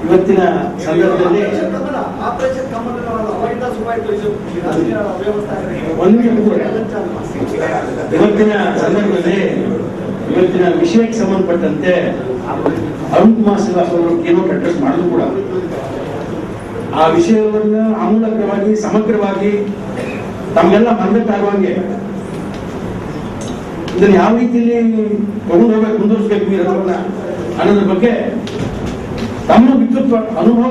ಇವತ್ತಿನ ಸಂದರ್ಭದಲ್ಲಿ ಇವತ್ತಿನ ವಿಷಯಕ್ಕೆ ಸಂಬಂಧಪಟ್ಟಂತೆ ಅರುಣ್ ಕುಮಾರ್ ಶ್ರೀವಾಸ್ತವ ಅವರು ಏನೋ ಅಡ್ರೆಸ್ ಮಾಡಿದ್ರು ಕೂಡ ಆ ವಿಷಯವನ್ನು ಆಮೂಲಕವಾಗಿ ಸಮಗ್ರವಾಗಿ ತಮ್ಮೆಲ್ಲ ಮನದಟ್ಟಾಗುವಂಗೆ ಇದನ್ನು ಯಾವ ರೀತಿಯಲ್ಲಿ ತಗೊಂಡು ಹೋಗ್ಬೇಕು, ಮುಂದುವರಿಸಬೇಕು ಈ ರಥವನ್ನ ಅನ್ನೋದ್ರ ಬಗ್ಗೆ ತಮ್ಮ ವಿದ್ಯುತ್ ಅನುಭವ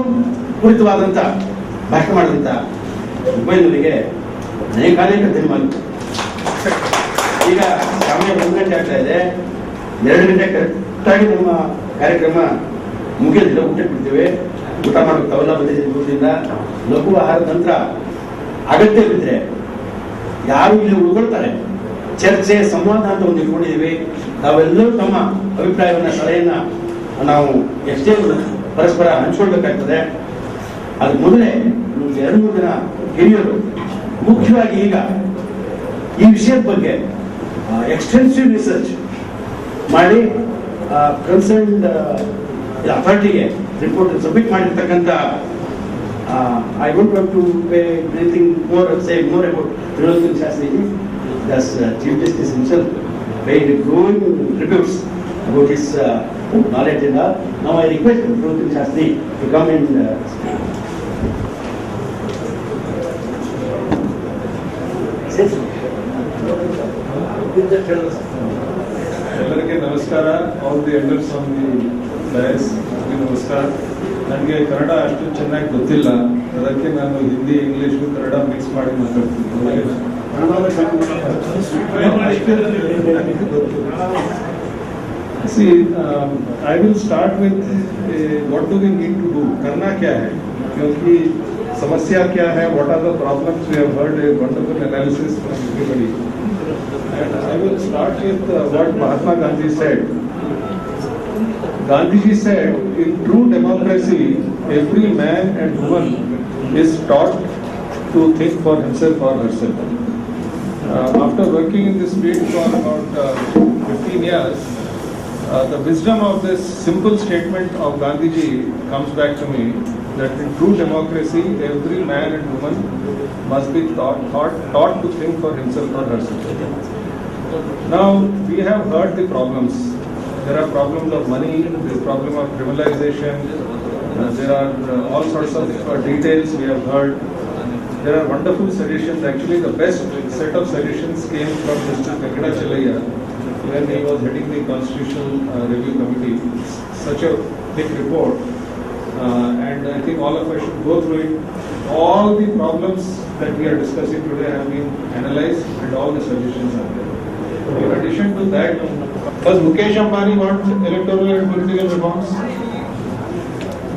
ಕುರಿತವಾದಂತ ಭಾಷಣ ಮಾಡಿದಂತ ಉಪೇಂದ್ರನಿಗೆ ಅನೇಕ ಧನ್ಯವಾದ. ಈಗ ಸಮಯ 1 ಗಂಟೆ ಆಗ್ತಾ ಇದೆ. 2 ಗಂಟೆ ಕರೆಕ್ಟಾಗಿ ನಮ್ಮ ಕಾರ್ಯಕ್ರಮ ಮುಗಿಯೋದಿಲ್ಲ. ಊಟಕ್ಕೆ ಬಿಡ್ತೇವೆ. ಊಟ ಮಾಡೋಕೆ ತಾವೆಲ್ಲ ಬಂದಿದ್ದರಿಂದ ಲಘು ಆಹಾರದ ನಂತರ ಅಗತ್ಯ ಬಿದ್ದರೆ ಯಾರು ಇಲ್ಲಿ ಉಳ್ಕೊಳ್ತಾರೆ, ಚರ್ಚೆ ಸಂವಾದ ಅಂತ ಒಂದು ಇಟ್ಕೊಂಡಿದ್ದೀವಿ. ನಾವೆಲ್ಲರೂ ತಮ್ಮ ಅಭಿಪ್ರಾಯವನ್ನ ಸಲಹೆಯನ್ನ ನಾವು ಎಷ್ಟೇ ಪರಸ್ಪರ ಹಂಚ್ಕೊಳ್ಬೇಕಾಗ್ತದೆ. ಅದಕ್ಕೆ ಮೊದಲೇ 2-3 ಜನ ಹಿರಿಯರು ಮುಖ್ಯವಾಗಿ ಈಗ ಈ ವಿಷಯದ ಬಗ್ಗೆ ಎಕ್ಸ್ಟೆನ್ಸಿವ್ ರಿಸರ್ಚ್ ಮಾಡಿ ಕನ್ಸರ್ನ್ಡ್ ಅಥಾರಿಟಿಗೆ ರಿಪೋರ್ಟ್ ಸಬ್ಮಿಟ್ ಮಾಡಿರ್ತಕ್ಕಂಥ I don't want to say more about Trilokam Shastri. Thus, Chief Justice himself paid glowing tributes about his knowledge and all. Now I request Trilokam Shastri to come and speak. ಎಲ್ಲರಿಗೆ ನಮಸ್ಕಾರ. All the elders on the dais ನಮಸ್ಕಾರ. ನನಗೆ ಕನ್ನಡ ಅಷ್ಟು ಚೆನ್ನಾಗಿ ಗೊತ್ತಿಲ್ಲ, ಅದಕ್ಕೆ ನಾನು Hindi, English, Kannada mix ಮಾಡಿ ಮಾತಾಡ್ತೀನಿ. See, I will start with what do we need to do, करना क्या है, क्योंकि समस्या क्या है, what are the problems. We have heard a wonderful analysis from everybody, and I will start with what Mahatma Gandhi said. Gandhiji said, in true democracy, every man and woman is taught to think for himself or herself. After working in this field for about 15 years, the wisdom of this simple statement of Gandhiji comes back to me, that in true democracy, every man and woman must be taught to think for himself or herself. Now, we have heard the problems. There are problems of money, there is problem of criminalization, there are all sorts of details we have heard. There are wonderful suggestions. Actually, the best set of suggestions came from Mr. Venkata Chalaya when he was heading the Constitutional Review Committee. Such a big report, and I think all of us should go through it. All the problems that we are discussing today have been analyzed and all the suggestions are there. In addition to that, does Mukesh Ambani want electoral and political reforms?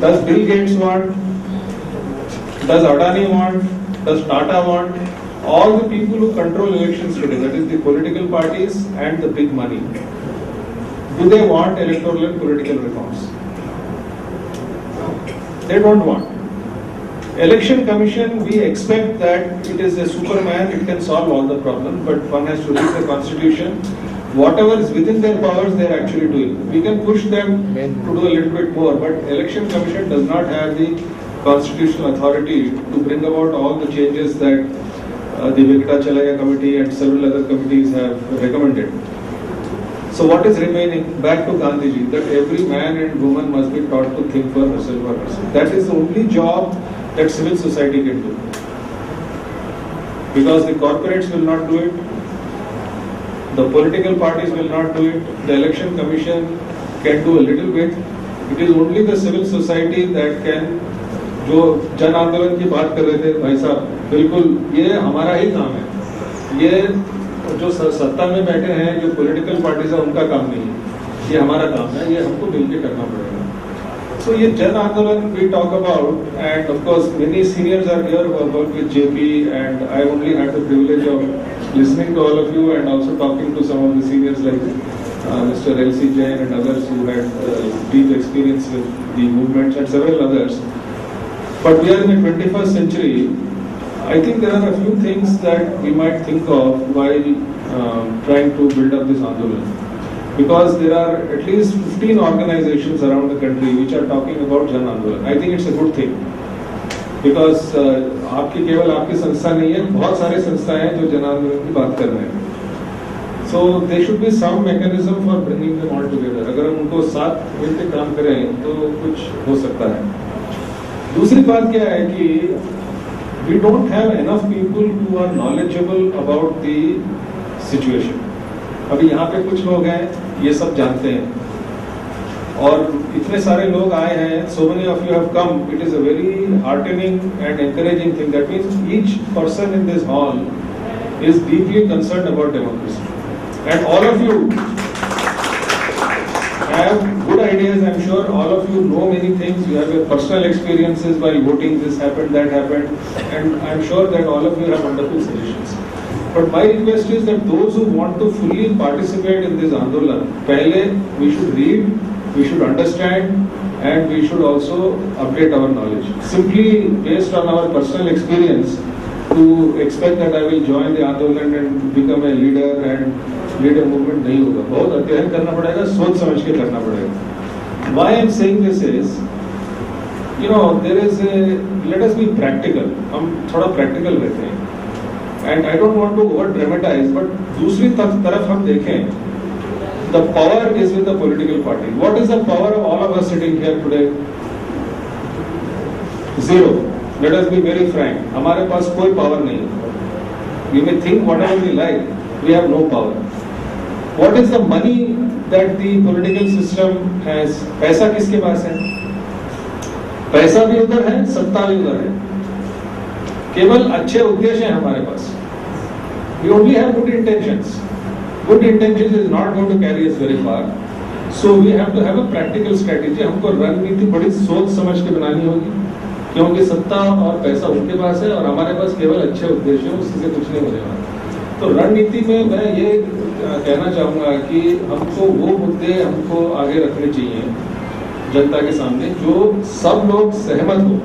Does Bill Gates want? Does Adani want? Does Tata want? All the people who control elections today, that is the political parties and the big money, do they want electoral and political reforms? They don't want. Election Commission, we expect that it is a superman, it can solve all the problems, but one has to read the Constitution. Whatever is within their powers, they are actually doing. We can push them to do a little bit more, but Election Commission does not have the constitutional authority to bring about all the changes that the Venkata Chalaya Committee and several other committees have recommended. So what is remaining? Back to Gandhiji, that every man and woman must be taught to think for herself or herself. That is the only job that civil society can do. Because the corporates will not do it, the political parties will not do it, the Election Commission can do a little bit. It is only the civil society that can. जो जन आंदोलन की बात कर रहे थे भाई साहब, बिल्कुल ये हमारा ही काम है. ये जो सत्ता में बैठे हैं, जो पॉलिटिकल पार्टीज है, उनका काम नहीं है, ये हमारा काम है, ये हमको मिलकर करना पड़ेगा. So ये जन आंदोलन we talk about, and of course many seniors are here who have worked with JP, and I only had the privilege of listening to all of you and also talking to some of the seniors like Mr. L.C. Jain and others who had deep experience with the movements and several others. But we are in the 21st century. I think there are a few things that we might think of while trying to build up this Andolan. because there are at least 15 organizations around the country which are talking about Jan Andolan. I think it's a good thing. Because आपकी केवल आपकी संस्था नहीं है, बहुत सारे संस्थाएं हैं जो जन आंदोलन की बात कर रहे हैं. So there should be some mechanism for bringing them all together. अगर हम उनको साथ मिलकर काम करें तो कुछ हो सकता है. दूसरी बात क्या है कि we don't have enough people who are knowledgeable about the situation. अभी यहाँ पे कुछ लोग हैं, ये सब जानते हैं. और इतने सारे लोग आए हैं, so many of you have come. It is a very heartening and encouraging thing. That means each person in this hall is deeply concerned about democracy, and all of you have good ideas. I'm sure all of you know many things. You have your personal experiences while voting. This happened, that happened, and I'm sure that all of you have wonderful suggestions. But my request is that those who want to fully participate in this Andolan, pehle we should read, we should understand, and we should also update our knowledge. Simply based on our personal experience, to expect that I will join the Andolan and become a leader and lead a movement नहीं होगा. बहुत अध्ययन करना पड़ेगा, सोच समझ के करना पड़ेगा. Why I'm saying this is, you know, there is a, let us be practical. हम थोड़ा practical रहते हैं. And I don't want to over dramatize, but दूसरी तरफ हम देखें, the power is with the political party. What is the power of all of us sitting here today? Zero. Let us be very frank. हमारे पास कोई power नहीं है. We may think whatever we like, we have no power. What is the money that the political system has? पैसा किसके पास है? पैसा भी उधर है, सत्ता भी उधर है. केवल अच्छे उद्देश्य हैं हमारे पास. We only have good intentions. Good intentions is not going to carry us very far. So we have to have a practical strategy. हमको रणनीति बड़ी सोच समझ के बनानी होगी, क्योंकि सत्ता और पैसा उनके पास है और हमारे पास केवल अच्छे उद्देश्य हैं, उससे कुछ नहीं हो जाएगा. तो रणनीति में मैं ये कहना चाहूँगा कि हमको वो मुद्दे हमको आगे रखने चाहिए जनता के सामने जो सब लोग सहमत हो.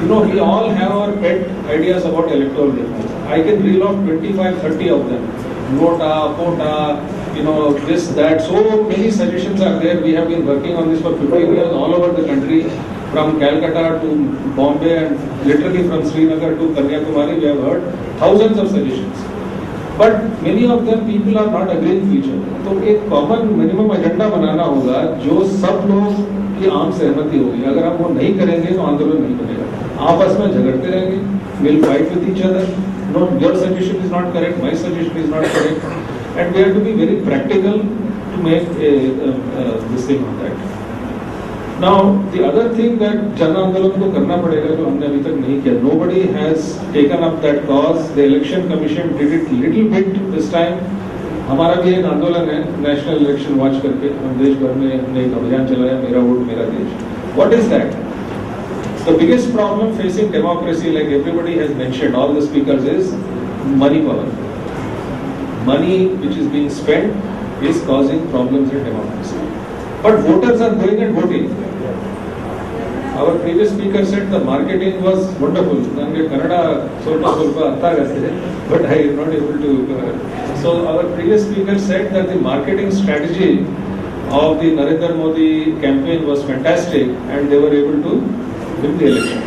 You know, we all have our pet ideas about electoral reform. I can reel off 25-30 of them. Nota, quota, you know, this, that. So many suggestions are there. We have been working on this for 15 years all over the country, from Calcutta to Bombay and literally from Srinagar to Kanyakumari. We have heard thousands of suggestions. But many of them people are not agreeing to each other. तो एक common minimum agenda बनाना होगा जो सब लोग की आम सहमति होगी. अगर हम वो नहीं करेंगे तो आंदोलन नहीं बनेगा. आपस में झगड़ते रहेंगे, we'll fight with each other. No, your suggestion is not correct, my suggestion is not correct, and we have to be very practical to make this thing on that. Now, the other thing that Jan Andolan को करना पड़ेगा जो हमने अभी तक नहीं किया. Nobody has taken up that cause. The Election Commission did it little bit this time. हमारा भी एक आंदोलन है, नेशनल इलेक्शन वॉच करके हम देश भर में हमने एक अभियान चलाया, मेरा वोट मेरा देश. What is that? The biggest problem facing democracy, like everybody has mentioned, all the speakers, is money power. Money which is being spent is causing problems in democracy. But voters are going and voting. Our previous speaker said the marketing was wonderful. ನನಗೆ ಕನ್ನಡ ಸ್ವಲ್ಪ ಅರ್ಥ ಆಗುತ್ತೆ, but I am not able to. So our previous speaker said that the marketing strategy of the Narendra Modi campaign was fantastic, and they were able to win the election.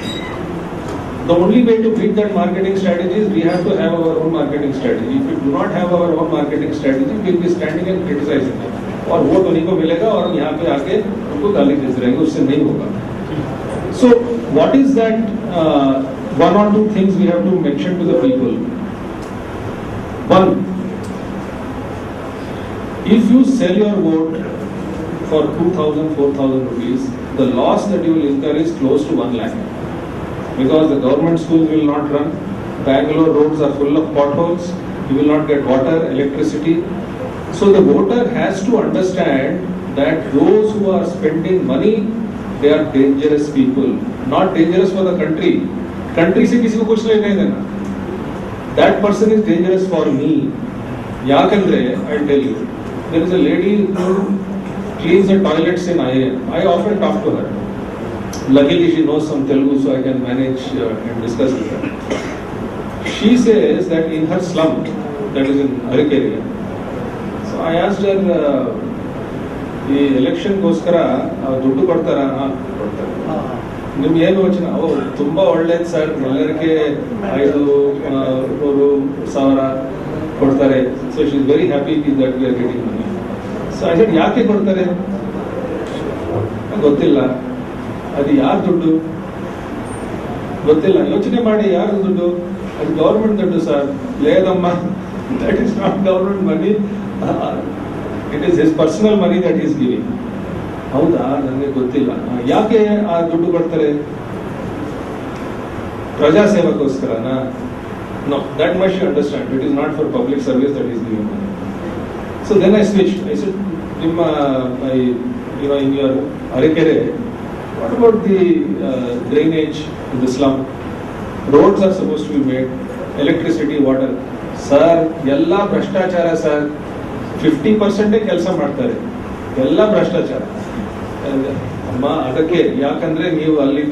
The only way to beat that marketing strategy is we have to have our own marketing strategy. If we do not have our own marketing strategy, we will be standing and criticizing them. और vote उन्हीं को मिलेगा और हम यहाँ पे आके उनको गाली देते रहेंगे, उससे नहीं होगा. So what is that one or two things we have to mention to the people? One, if you sell your vote for 2,000, 4,000 rupees, the loss that you will incur is close to 1 lakh. Because the government schools will not run, Bangalore roads are full of potholes, you will not get water, electricity. So the voter has to understand that those who are spending money, they are dangerous people. Not dangerous for the country. Country से किसी को कुछ नहीं देना. That person is dangerous for me. Yakandre, I'll tell you. There is a lady who cleans the toilets in IIM. I often talk to her. Luckily she knows some Telugu, so I can manage and discuss with her. She says that in her slum, that is in Harikeria, so I asked her, ಈ ಎಲೆಕ್ಷನ್ಗೋಸ್ಕರ ದುಡ್ಡು ಕೊಡ್ತಾರ? ಕೊಡ್ತಾರೆ. ನಿಮ್ಗೆ ಏನು ಯೋಚನೆ? ತುಂಬಾ ಒಳ್ಳೇದು ಸರ್, ಎಲ್ಲರಿಗೆ 5,000 ಕೊಡ್ತಾರೆ. So she is very happy that we are getting money. So I said, ಯಾಕೆ ಕೊಡ್ತಾರೆ? ಗೊತ್ತಿಲ್ಲ. ಅದು ಯಾರ ದುಡ್ಡು ಗೊತ್ತಿಲ್ಲ. ಯೋಚನೆ ಮಾಡಿ, ಯಾರು ದುಡ್ಡು? ಅದು ಗೌರ್ಮೆಂಟ್ ದುಡ್ಡು ಸರ್. ಲೇದಮ್ಮ, that is not government money, it is his personal money that is giving. ಹೌದಾ? ನನಗೆ ಗೊತ್ತಿಲ್ಲ. ಯಾಕೆ ಆ ದುಡ್ಡು ಕೊಡ್ತಾರೆ? ಪ್ರಜಾಸೇವಕ್ಕೋಸ್ಕರನಾ? No, that must you understand. It is not for public service that is giving money. So then I switch. I said, ನಿಮ್ಮ in your Arekere, what about the drainage in the slum? Roads are supposed to be made, electricity, water. Sir, ಎಲ್ಲ ಭ್ರಷ್ಟಾಚಾರ sir. 50% ಕೆಲಸ ಮಾಡ್ತಾರೆ, ಎಲ್ಲ ಭ್ರಷ್ಟಾಚಾರ. ಅಮ್ಮ, ಅದಕ್ಕೆ ಯಾಕಂದ್ರೆ ನೀವು ಅಲ್ಲಿ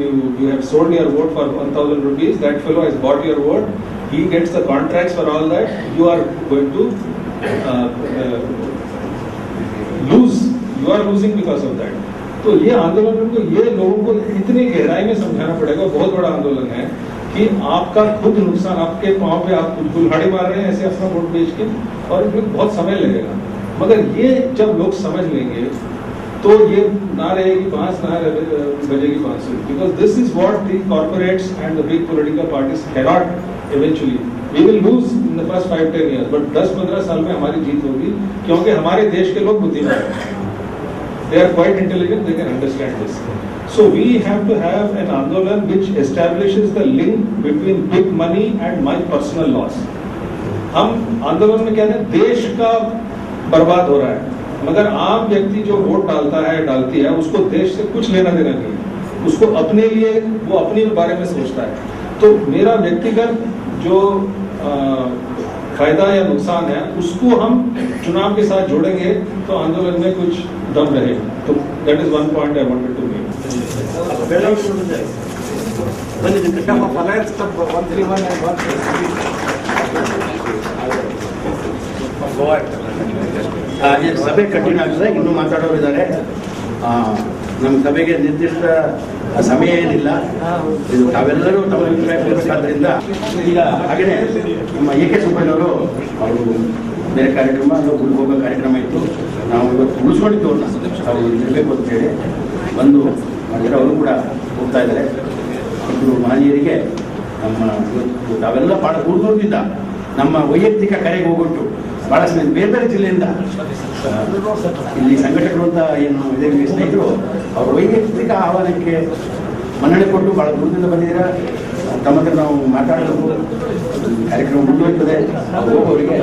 you have sold your vote for 1,000 rupees, that fellow has bought your vote, he gets the contracts for all that, you are going to lose. You are losing because of that. तो ये आंदोलन को, ये लोगों को इतनी गहराई में समझाना पड़ेगा, बहुत बड़ा आंदोलन है कि आपका खुद नुकसान, आपके पांव पे आप कुल्हाड़ी मार रहे हैं ऐसे अपना वोट बेच के, और इसमें बहुत समय लगेगा. मगर ये जब लोग समझ लेंगे तो ये ना रहेगी बांस, ना बजेगी बांसुरी. Because this is what the corporates and the big political parties cannot eventually. We will lose in the first 5-10 years, but 10-15 साल में हमारी जीत होगी, क्योंकि हमारे देश के लोग बुद्धिमान हैं. They are quite intelligent, they can understand this. So we have to have an andolan which establishes the link between big money and my personal loss. हम आंदोलन में कहते हैं देश का बर्बाद हो रहा है, मगर आम व्यक्ति जो वोट डालता है, डालती है, उसको देश से कुछ लेना देना नहीं है. उसको अपने लिए, वो अपने बारे में सोचता है. तो मेरा व्यक्तिगत जो फायदा या नुकसान है, उसको हम चुनाव के साथ जोड़ेंगे तो आंदोलन में कुछ दम रहेगा. तो that is one point I wanted to make. ಸಭೆ ಕಂಟಿನ್ಯೂ ಆಗ್ತದೆ. ಇನ್ನೂ ಮಾತಾಡೋರಿದ್ದಾರೆ. ನಮ್ಮ ಸಭೆಗೆ ನಿರ್ದಿಷ್ಟ ಸಮಯ ಏನಿಲ್ಲ. ಇದು ತಾವೆಲ್ಲರೂ ತಮ್ಮ ಅಭಿಪ್ರಾಯ ಕೊಡಬೇಕಾದ್ರಿಂದ ಈಗ ಹಾಗೆಯೇ ನಮ್ಮ AK ಸುಬ್ಬಣ್ಣವರು ಅವರು ಬೇರೆ ಕಾರ್ಯಕ್ರಮ, ಗುಡಿಗೆ ಹೋಗೋ ಕಾರ್ಯಕ್ರಮ ಇತ್ತು. ನಾವು ಇವತ್ತು ಉಳಿಸ್ಕೊಂಡಿದ್ದು ಅವ್ರನ್ನ, ಅವರು ಇರಬೇಕು ಅಂತ ಹೇಳಿ ಬಂದು ಮಾಡಿದರೆ ಅವರು ಕೂಡ ಹೋಗ್ತಾ ಇದ್ದಾರೆ. ಇಬ್ಬರು ಮಹನೀಯರಿಗೆ ನಮ್ಮ ಇವತ್ತು ತಾವೆಲ್ಲ ಭಾಳ ದೂರದಿಂದ ನಮ್ಮ ವೈಯಕ್ತಿಕ ಕರೆಗೆ ಹೋಗ್ಬಿಟ್ಟು ಭಾಳಷ್ಟು ಬೇರೆ ಬೇರೆ ಜಿಲ್ಲೆಯಿಂದ ಇಲ್ಲಿ ಸಂಘಟಕರು ಅಂತ ಏನು ಇದೆ ಸ್ನೇಹಿತರು, ಅವ್ರ ವೈಯಕ್ತಿಕ ಆಹ್ವಾನಕ್ಕೆ ಮನ್ನಣೆ ಕೊಟ್ಟು ಭಾಳ ದೂರದಿಂದ ಬಂದಿದ್ದೀರಾ. ತಮ್ಮ ಹತ್ರ ನಾವು ಮಾತಾಡೋದು ಕಾರ್ಯಕ್ರಮ ಮುಂದುವರಿತದೆ. ಹೋಗೋರಿಗೆ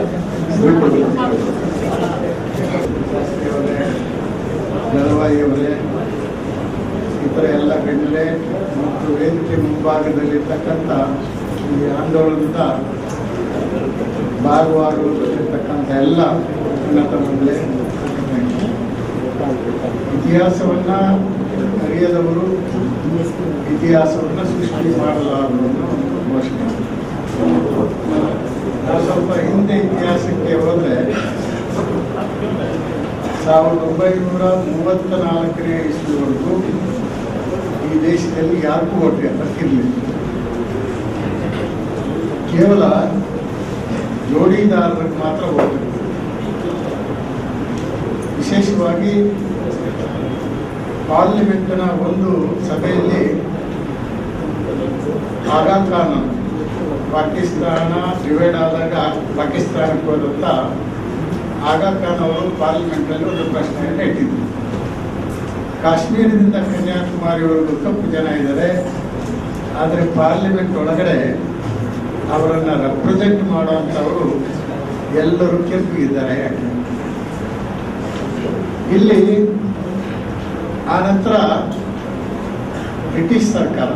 ಜಲವಾಯುವರೇ, ಇತರ ಎಲ್ಲ ಗಣ್ಯರೇ ಮತ್ತು ವೇದಿಕೆ ಮುಂಭಾಗದಲ್ಲಿರ್ತಕ್ಕಂಥ ಈ ಆಂದೋಲನದ ಭಾಗವಾಗಿರತಕ್ಕಂಥ ಎಲ್ಲ ಉನ್ನತ ಮಂಡಳಿ, ಇತಿಹಾಸವನ್ನ ಅರಿಯದವರು ಇತಿಹಾಸವನ್ನು ಸೃಷ್ಟಿ ಮಾಡಲಾರರು ಘೋಷಣೆ. ನಾವು ಸ್ವಲ್ಪ ಹಿಂದೆ ಇತಿಹಾಸಕ್ಕೆ ಹೋದರೆ 1934ನೇ ಇಸ್ವಿವರೆಗೂ ಈ ದೇಶದಲ್ಲಿ ಯಾರಿಗೂ ಓಟ್ ಹಾಕಿರಲಿಲ್ಲ. ಕೇವಲ ಜೋಡಿದಾರರಿಗೆ ಮಾತ್ರ ಓಟ್. ವಿಶೇಷವಾಗಿ ಪಾರ್ಲಿಮೆಂಟ್ನ ಒಂದು ಸಭೆಯಲ್ಲಿ ಆಗಾ ಖಾನ್ ಪಾಕಿಸ್ತಾನ ಡಿವೈಡ್ ಆದಾಗ ಪಾಕಿಸ್ತಾನಕ್ಕೆ ಹೋದಂತ ಆಗಾ ಖಾನ್ ಅವರು ಪಾರ್ಲಿಮೆಂಟಲ್ಲಿ ಒಂದು ಪ್ರಶ್ನೆಯನ್ನು ಇಟ್ಟಿದ್ರು. ಕಾಶ್ಮೀರದಿಂದ ಕನ್ಯಾಕುಮಾರಿವರೆಗೂ ಕಪ್ಪು ಜನ ಇದ್ದಾರೆ, ಆದರೆ ಪಾರ್ಲಿಮೆಂಟ್ ಒಳಗಡೆ ಅವರನ್ನು ರೆಪ್ರೆಸೆಂಟ್ ಮಾಡುವಂಥವರು ಎಲ್ಲರೂ ಕೆಂಪಿಗಿದ್ದಾರೆ. ಇಲ್ಲಿ ಆ ನಂತರ ಬ್ರಿಟಿಷ್ ಸರ್ಕಾರ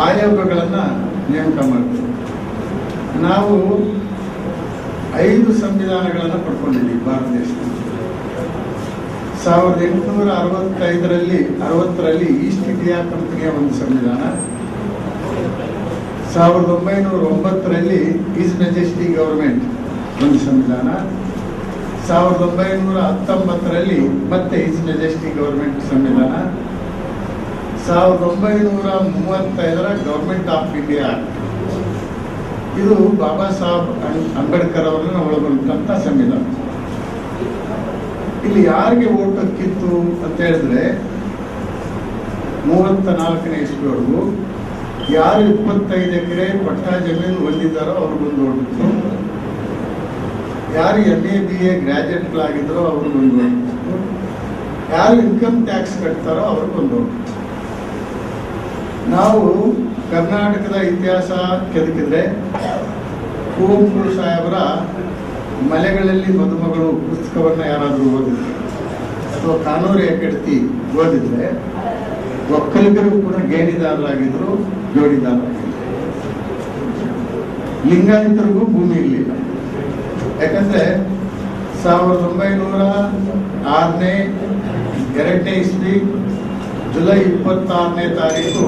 ಆಯೋಗಗಳನ್ನು ನೇಮಕ ಮಾಡ್ತೀವಿ. ನಾವು 5 ಸಂವಿಧಾನಗಳನ್ನು ಪಡ್ಕೊಂಡಿದ್ದೀವಿ ಭಾರತ ದೇಶದಲ್ಲಿ. 1860ರಲ್ಲಿ ಈಸ್ಟ್ ಇಂಡಿಯಾ ಕಂಪನಿಯ ಒಂದು ಸಂವಿಧಾನ, 1909ರಲ್ಲಿ ಈಸ್ ಮೆಜೆಸ್ಟಿ ಗವರ್ಮೆಂಟ್ ಒಂದು ಸಂವಿಧಾನ. 1919ರಲ್ಲಿ ಮತ್ತೆ ಹಿಸ್ ಮೆಜೆಸ್ಟಿ ಗವರ್ಮೆಂಟ್ ಸಂವಿಧಾನ. 1935ರ ಗವರ್ಮೆಂಟ್ ಆಫ್ ಇಂಡಿಯಾ ಆಕ್ಟ್. ಇದು ಬಾಬಾ ಸಾಹೇಬ್ ಅಂಬೇಡ್ಕರ್ ಅವರನ್ನು ಒಳಗೊಂಡಂತ ಸಂವಿಧಾನ. ಇಲ್ಲಿ ಯಾರಿಗೆ ಓಟ್ ಹಕ್ಕಿತ್ತು ಅಂತ ಹೇಳಿದ್ರೆ 34ನೇ ಇಸ್ವಿವರೆಗೂ ಯಾರು 25 ಎಕರೆ ಪಟ್ಟಾ ಜಮೀನು ಹೊಂದಿದ್ದಾರೋ ಅವ್ರಿಗೊಂದು ಓಟ್ ಇತ್ತು. ಯಾರು MA BA ಗ್ರಾಜುಯೇಟ್ಗಳಾಗಿದ್ದಾರೋ ಅವ್ರಿಗೊಂದು ಓಟ್ ಇತ್ತು. ಯಾರು ಇನ್ಕಮ್ ಟ್ಯಾಕ್ಸ್ ಕಟ್ತಾರೋ ಅವ್ರಿಗೊಂದು ಓಟ್. ನಾವು ಕರ್ನಾಟಕದ ಇತಿಹಾಸ ಕೆದಕಿದ್ರೆ ಕುವೆಂಪು ಸಾಹೇಬರ ಮಲೆಗಳಲ್ಲಿ ಮದುಮಗಳು ಪುಸ್ತಕವನ್ನ ಯಾರಾದರೂ ಓದಿದ್ರೆ ಅಥವಾ ಕಾನೂರು ಹೆಗ್ಗಡತಿ ಓದಿದ್ರೆ ಒಕ್ಕಲಿಗರು ಕೂಡ ಗೇಣಿದಾರರಾಗಿದ್ರು, ಜೋಡಿದಾರರಾಗಿದ್ರು. ಲಿಂಗಾಯತರಿಗೂ ಭೂಮಿ ಇರಲಿಲ್ಲ. ಯಾಕಂದ್ರೆ 1906ನೇ 2ನೇ ಇಸ್ವಿ ಜುಲೈ 26ನೇ ತಾರೀಕು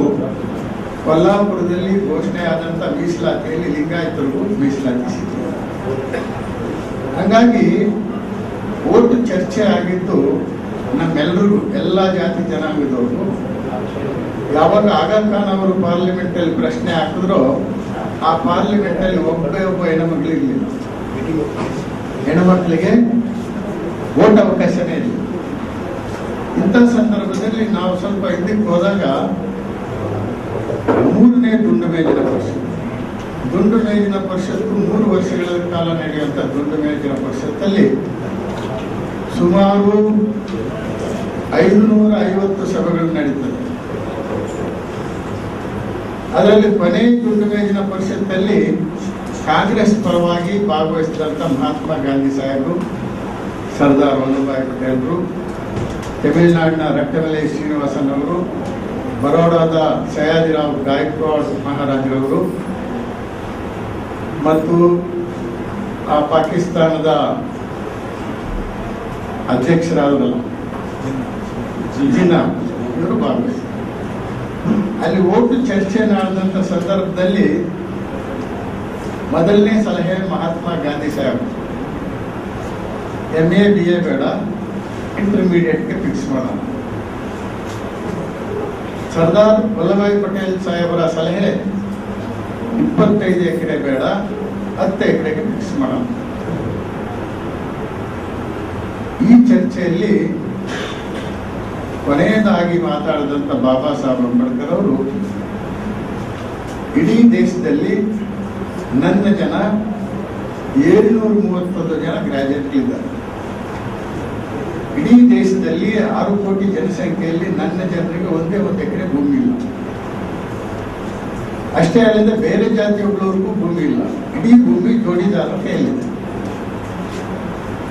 ಕೊಲ್ಲಾಪುರದಲ್ಲಿ ಘೋಷಣೆ ಆದಂತ ಮೀಸಲಾತಿಯಲ್ಲಿ ಲಿಂಗಾಯತರಿಗೂ ಮೀಸಲಾತಿ ಸಿಕ್ಕಿದೆ. ಹಾಗಾಗಿ ಓಟು ಚರ್ಚೆ ಆಗಿದ್ದು ನಮ್ಮೆಲ್ಲರಿಗೂ, ಎಲ್ಲ ಜಾತಿ ಜನಾಂಗದವರು. ಯಾವಾಗ ಆಗಾ ಖಾನ್ ಅವರು ಪಾರ್ಲಿಮೆಂಟ್ ಅಲ್ಲಿ ಪ್ರಶ್ನೆ ಹಾಕಿದ್ರೋ ಆ ಪಾರ್ಲಿಮೆಂಟ್ ಅಲ್ಲಿ ಒಬ್ಬ ಹೆಣ್ಮಕ್ಳಿರ್ಲಿಲ್ಲ. ಹೆಣ್ಮಕ್ಳಿಗೆ ಓಟ್ ಅವಕಾಶನೇ ಇಲ್ಲ. ಇಂಥ ಸಂದರ್ಭದಲ್ಲಿ ನಾವು ಸ್ವಲ್ಪ ಹಿಂದಕ್ಕೆ ಹೋದಾಗ 3ನೇ ದುಂಡು ಮೇಜಿನ ಪರಿಷತ್, ದುಂಡು ಮೇಜಿನ ಪರಿಷತ್ತು 3 ವರ್ಷಗಳ ಕಾಲ ನಡೆಯುವಂತ ದುಂಡು ಮೇಜಿನ ಪರಿಷತ್ತಲ್ಲಿ ಸುಮಾರು 550 ಸಭೆಗಳು ನಡೀತದೆ. ಅದರಲ್ಲಿ ಕೊನೆ ದುಂಡು ಮೇಜಿನ ಪರಿಷತ್ತಲ್ಲಿ ಕಾಂಗ್ರೆಸ್ ಪರವಾಗಿ ಭಾಗವಹಿಸಿದಂಥ ಮಹಾತ್ಮ ಗಾಂಧಿ ಸಾಹೇಬರು, ಸರ್ದಾರ್ ವಲ್ಲಭಭಾಯಿ ಪಟೇಲ್ರು, ತಮಿಳುನಾಡಿನ ರಟ್ಟಮಲೈ ಶ್ರೀನಿವಾಸನ್ ಅವರು, ಬರೋಡಾದ ಸಯಾಜಿರಾವ್ ಗಾಯಕ್ವಾಡ್ ಮಹಾರಾಜರವರು ಮತ್ತು ಆ ಪಾಕಿಸ್ತಾನದ ಅಧ್ಯಕ್ಷರಾದರಲ್ಲ ಜಿನ್ನಾ ಇವರು ಭಾಗವಹಿಸಿದರು. ಅಲ್ಲಿ ಓಟು ಚರ್ಚೆ ನಡೆದಂತ ಸಂದರ್ಭದಲ್ಲಿ ಮೊದಲನೇ ಸಲಹೆ ಮಹಾತ್ಮ ಗಾಂಧಿ ಸಾಹೇಬ್ MA BA ಬೇಡ, ಇಂಟರ್ಮೀಡಿಯೇಟ್ಗೆ ಫಿಕ್ಸ್ ಮಾಡೋಣ. ಸರ್ದಾರ್ ವಲ್ಲಭಾಯಿ ಪಟೇಲ್ ಸಾಹೇಬರ ಸಲಹೆ 25 ಎಕರೆ ಬೇಡ, 10 ಎಕರೆಗೆ ಫಿಕ್ಸ್ ಮಾಡೋಣ. ಈ ಚರ್ಚೆಯಲ್ಲಿ ಕೊನೆಯದಾಗಿ ಮಾತಾಡಿದಂಥ ಬಾಬಾ ಸಾಹೇಬ್ ಅಂಬೇಡ್ಕರ್ ಅವರು ಇಡೀ ದೇಶದಲ್ಲಿ ನನ್ನ ಜನ 731 ಜನ ಗ್ರಾಜುಯೇಟ್ಗಳಿದ್ದಾರೆ. ಇಡೀ ದೇಶದಲ್ಲಿ 6 ಕೋಟಿ ಜನಸಂಖ್ಯೆಯಲ್ಲಿ ನನ್ನ ಜನರಿಗೆ ಒಂದೇ 1 ಎಕರೆ ಭೂಮಿ ಇಲ್ಲ. ಅಷ್ಟೇ ಅಲ್ಲದೆ ಬೇರೆ ಜಾತಿಯೊಬ್ಬರವ್ರಿಗೂ ಭೂಮಿ ಇಲ್ಲ. ಇಡೀ ಭೂಮಿ ಜೋಡಿದಾರರ ಕೈಯಲ್ಲಿದೆ.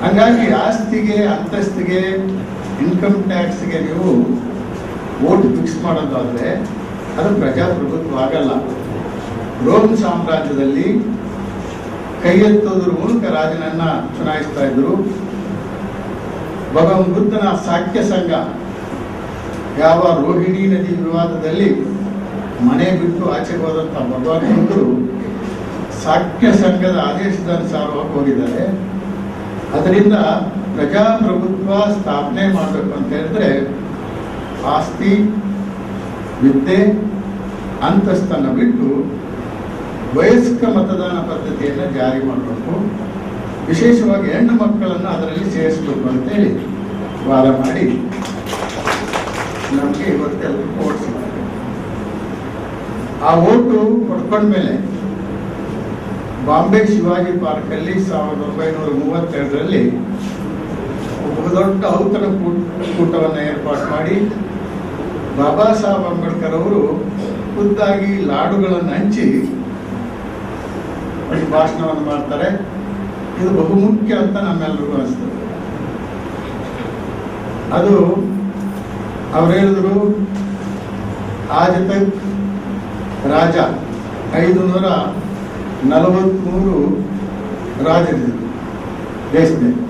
ಹಂಗಾಗಿ ಆಸ್ತಿಗೆ, ಅಂತಸ್ತಿಗೆ, ಇನ್ಕಮ್ ಟ್ಯಾಕ್ಸ್ಗೆ ನೀವು ವೋಟ್ ಫಿಕ್ಸ್ ಮಾಡೋದಾದ್ರೆ ಅದು ಪ್ರಜಾಪ್ರಭುತ್ವ ಆಗಲ್ಲ. ರೋಮ್ ಸಾಮ್ರಾಜ್ಯದಲ್ಲಿ ಕೈ ಎತ್ತೋದ್ರ ಮೂಲಕ ರಾಜನನ್ನ ಚುನಾಯಿಸ್ತಾ ಇದ್ರು. ಭಗವಾನ್ ಬುದ್ಧನ ಸಾಕ್ಯ ಸಂಘ ಯಾವ ರೋಹಿಣಿ ನದಿ ವಿವಾದದಲ್ಲಿ ಮನೆ ಬಿಟ್ಟು ಆಚೆಗೆ ಹೋದಂತ ಭಗವಾನ್ ಬುದ್ಧರು ಸಾಕ್ಯ ಸಂಘದ ಆದೇಶದ ಅನುಸಾರವಾಗಿ ಹೋಗಿದ್ದಾರೆ. ಅದರಿಂದ ಪ್ರಜಾಪ್ರಭುತ್ವ ಸ್ಥಾಪನೆ ಮಾಡಬೇಕು ಅಂತ ಹೇಳಿದ್ರೆ ಆಸ್ತಿ, ವಿದ್ಯೆ, ಅಂತಸ್ತನ್ನು ಬಿಟ್ಟು ವಯಸ್ಕ ಮತದಾನ ಪದ್ಧತಿಯನ್ನು ಜಾರಿ ಮಾಡಬೇಕು. ವಿಶೇಷವಾಗಿ ಹೆಣ್ಣು ಮಕ್ಕಳನ್ನು ಅದರಲ್ಲಿ ಸೇರಿಸಬೇಕು ಅಂತೇಳಿ ವಾದ ಮಾಡಿ ನಮಗೆ ಇವತ್ತೆಲ್ಲರೂ ಓಟ್ ಸಿಗ್ತದೆ. ಆ ಓಟು ಪಡ್ಕೊಂಡ್ಮೇಲೆ ಬಾಂಬೆ ಶಿವಾಜಿ ಪಾರ್ಕ್ ಅಲ್ಲಿ 1932ರಲ್ಲಿ ದೊಡ್ಡ ಔತಣ ಕೂಟವನ್ನು ಏರ್ಪಾಡು ಮಾಡಿ ಬಾಬಾ ಸಾಹೇಬ್ ಅಂಬೇಡ್ಕರ್ ಅವರು ಖುದ್ದಾಗಿ ಲಾಡುಗಳನ್ನು ಹಂಚಿ ಭಾಷಣವನ್ನು ಮಾಡ್ತಾರೆ. ಇದು ಬಹುಮುಖ್ಯ ಅಂತ ನಮ್ಮೆಲ್ಲರಿಗೂ ಅನಿಸ್ತದೆ. ಅದು ಅವ್ರು ಹೇಳಿದ್ರು, ಆಜ್ ತಕ್ ರಾಜ 543 ರಾಜರಿದ್ದರು ದೇಶದಲ್ಲಿ.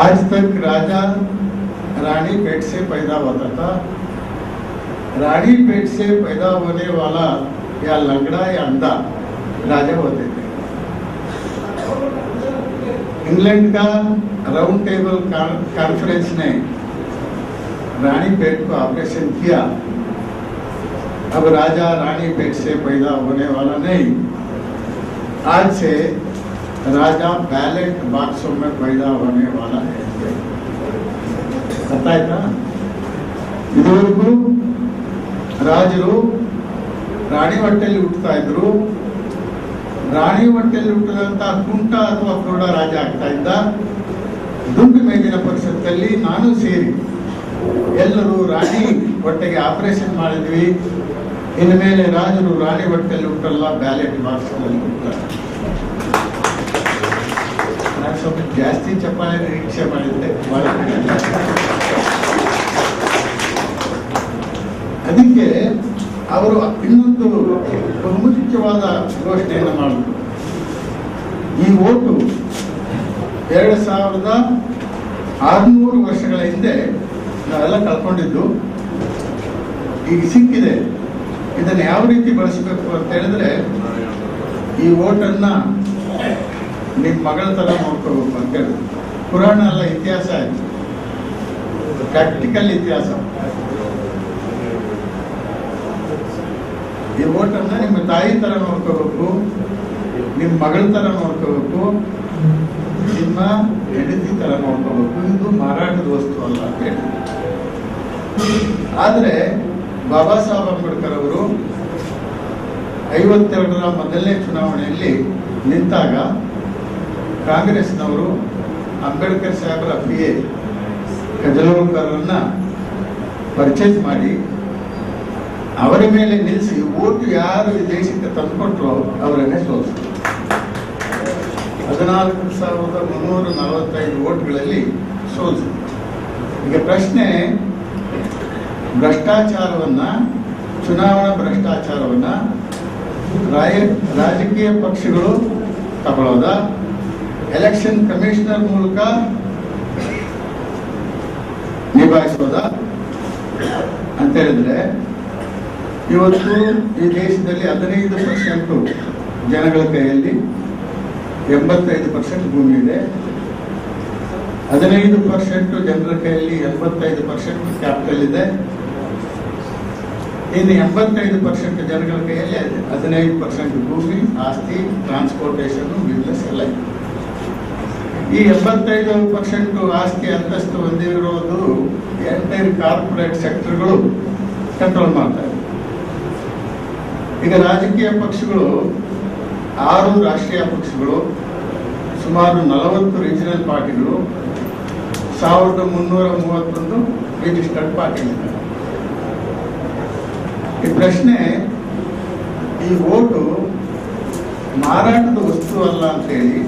आज तक राजा रानी पेट से पैदा होता था, रानी पेट से पैदा होने वाला या लंगड़ा या अंधा राजा होते थे. इंग्लैंड का राउंड टेबल कॉन्फ्रेंस ने रानीपेट को ऑपरेशन किया। अब राजा रानीपेट से पैदा होने वाला नहीं, आज से राजा बैलेट बॉक्सों में पैदा होने वाला है। ಗೊತ್ತಾಯ್ತಾ? ಇದುವರೆಗೂ ರಾಜರು ರಾಣಿ ಹೊಟ್ಟೆಯಲ್ಲಿ ಹುಟ್ಟುತ್ತಾ ಇದ್ರು. ರಾಣಿ ಹೊಟ್ಟೆಯಲ್ಲಿ ಹುಟ್ಟಿದಂತ ಕುಂಟ ಅಥವಾ ಕ್ರೂಢ ರಾಜ ಆಗ್ತಾ ಇದ್ದ. ದುಂಡು ಮೇಜಿನ ಪರಿಷತ್ತಲ್ಲಿ ನಾನು ಸೇರಿ ಎಲ್ಲರೂ ರಾಣಿ ಹೊಟ್ಟೆಗೆ ಆಪರೇಷನ್ ಮಾಡಿದ್ವಿ. ಇನ್ನು ಮೇಲೆ ರಾಜರು ರಾಣಿ ಹೊಟ್ಟೆಯಲ್ಲಿ ಹುಟ್ಟಲ್ಲ, ಬ್ಯಾಲೆಟ್ ಬಾಕ್ಸ್ ಹುಟ್ಟುತ್ತಾರೆ. ನಾನು ಸ್ವಲ್ಪ ಜಾಸ್ತಿ ಚಪ್ಪಾಳೆ ನಿರೀಕ್ಷೆ ಮಾಡಿದ್ದೆ. ಅದಕ್ಕೆ ಅವರು ಇನ್ನೊಂದು ಬಹುಮುಖ್ಯವಾದ ಘೋಷಣೆಯನ್ನು ಮಾಡಿದ್ರು. ಈ ಓಟು 2600 ವರ್ಷಗಳ ಹಿಂದೆ ನಾವೆಲ್ಲ ಕಳ್ಕೊಂಡಿದ್ದು ಈಗ ಸಿಕ್ಕಿದೆ. ಇದನ್ನು ಯಾವ ರೀತಿ ಬಳಸಬೇಕು ಅಂತ ಹೇಳಿದ್ರೆ, ಈ ಓಟನ್ನ ನಿಮ್ಮ ಮಗಳ ತರ ನೋಡ್ಕೋಬೇಕು ಅಂತ ಹೇಳಿದ್ರು. ಪುರಾಣ ಎಲ್ಲ ಇತಿಹಾಸ ಆಯ್ತು, ಪ್ರಾಕ್ಟಿಕಲ್ ಇತಿಹಾಸ. ಈ ಓಟನ್ನ ನಿಮ್ಮ ತಾಯಿ ತರ ನೋಡ್ಕೋಬೇಕು, ನಿಮ್ಮ ಮಗಳ ತರ ನೋಡ್ಕೋಬೇಕು, ನಿಮ್ಮ ಹೆಂಡತಿ ತರ ನೋಡ್ಕೋಬೇಕು. ಇದು ಮಾರಾಟದ ವಸ್ತು ಅಲ್ಲ ಅಂತ ಹೇಳಿ. ಆದ್ರೆ ಬಾಬಾ ಸಾಹೇಬ್ ಅಂಬೇಡ್ಕರ್ ಅವರು 52ರ ಮೊದಲನೇ ಚುನಾವಣೆಯಲ್ಲಿ ನಿಂತಾಗ ಕಾಂಗ್ರೆಸ್ನವರು ಅಂಬೇಡ್ಕರ್ ಸಾಹೇಬರ PA ಕಜಲೋಳ್ಕರ್ರನ್ನ ಪರ್ಚೇಸ್ ಮಾಡಿ ಅವರ ಮೇಲೆ ನಿಲ್ಲಿಸಿ ಓಟು ಯಾರು ಈ ದೇಶಕ್ಕೆ ತಂದುಕೊಟ್ರು ಅವರನ್ನೇ ಸೋಲಿಸಿದ್ರು. 14,345 ಓಟ್ಗಳಲ್ಲಿ ಸೋಲಿಸಿದ್ರು. ಈಗ ಪ್ರಶ್ನೆ, ಭ್ರಷ್ಟಾಚಾರವನ್ನ, ಚುನಾವಣಾ ಭ್ರಷ್ಟಾಚಾರವನ್ನ ರಾಜಕೀಯ ಪಕ್ಷಗಳು ತಗೊಳ್ಳೋದ, ಎಲೆಕ್ಷನ್ ಕಮಿಷನರ್ ಮೂಲಕ ನಿಭಾಯಿಸೋದ ಅಂತ ಹೇಳಿದ್ರೆ, ಇವತ್ತು ಈ ದೇಶದಲ್ಲಿ 15% ಜನಗಳ ಕೈಯಲ್ಲಿ 85% ಭೂಮಿ ಇದೆ. 15% ಜನರ ಕೈಯಲ್ಲಿ 85% ಕ್ಯಾಪಿಟಲ್ ಇದೆ. ಇನ್ನು 85% ಜನಗಳ ಕೈಯಲ್ಲಿ 15% ಭೂಮಿ, ಆಸ್ತಿ, ಟ್ರಾನ್ಸ್ಪೋರ್ಟೇಷನ್, ಬಿಸ್ನೆಸ್ ಎಲ್ಲ ಇದೆ. ಈ 85% ಆಸ್ತಿ ಅಂತಸ್ತು ಹೊಂದಿರೋದು ಎಂಟೈರ್ ಕಾರ್ಪೊರೇಟ್ ಸೆಕ್ಟರ್ಗಳು ಕಂಟ್ರೋಲ್ ಮಾಡ್ತಾರೆ. ಈಗ ರಾಜಕೀಯ ಪಕ್ಷಗಳು 6 ರಾಷ್ಟ್ರೀಯ ಪಕ್ಷಗಳು, ಸುಮಾರು 40 ರೀಜನಲ್ ಪಾರ್ಟಿಗಳು, 1331 ರಿಜಿಸ್ಟರ್ಡ್ ಪಾರ್ಟಿಗಳಿದ್ದಾರೆ. ಈ ಪ್ರಶ್ನೆ, ಈ ಓಟು ಮಾರಾಟದ ವಸ್ತು ಅಲ್ಲ ಅಂತೇಳಿ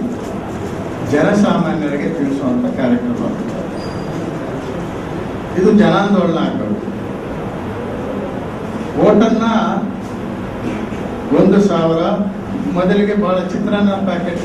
ಜನಸಾಮಾನ್ಯರಿಗೆ ತಿಳಿಸುವಂತ ಕಾರ್ಯಕ್ರಮ. ಇದು ಜನಾಂದೋಲನ ಆಗಬೇಕು. ಓಟನ್ನ 1,000 ಮೊದಲಿಗೆ ಬಹಳ ಚಿತ್ರಾನ್ನ ಪ್ಯಾಕೆಟ್